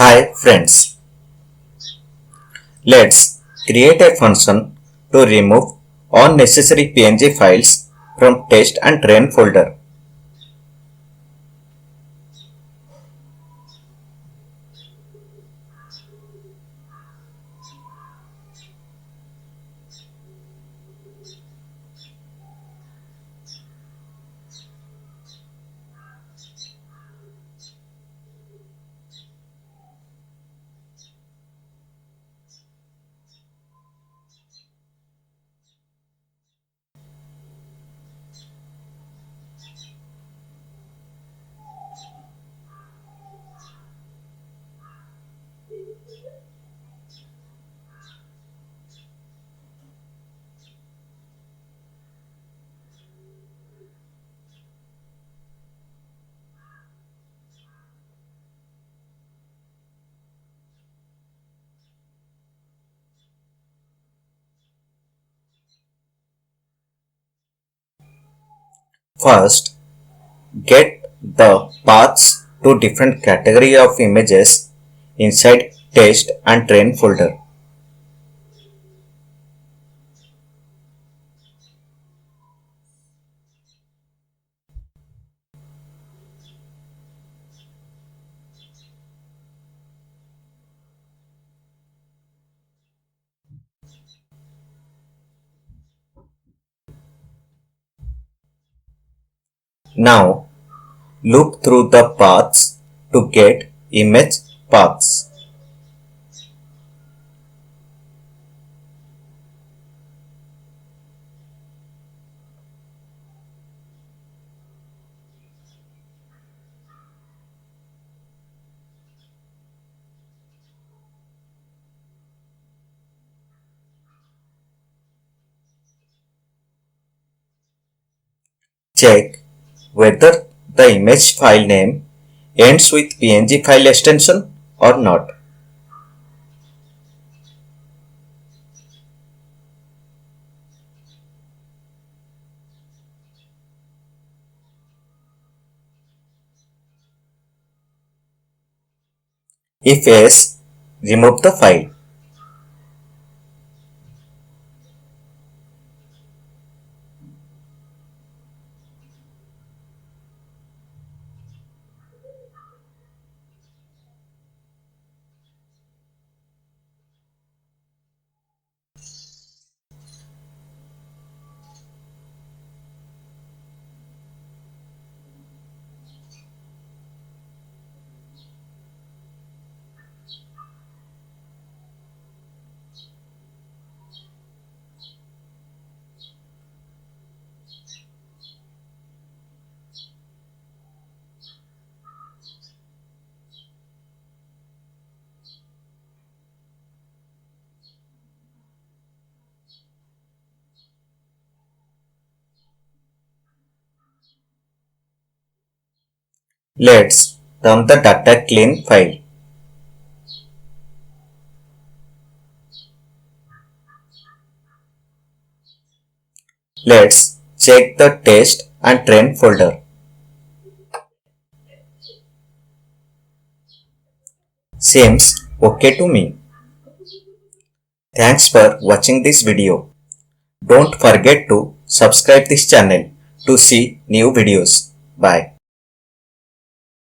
Hi friends, let's create a function to remove unnecessary PNG files from test and train folder. First, get the paths to different category of images inside test and train folder. Now, loop through the paths to get image paths. Check whether the image file name ends with PNG file extension or not. If yes, remove the file. Let's run the data clean file. Let's check the test and train folder. Seems okay to me. Thanks for watching this video. Don't forget to subscribe this channel to see new videos. Bye.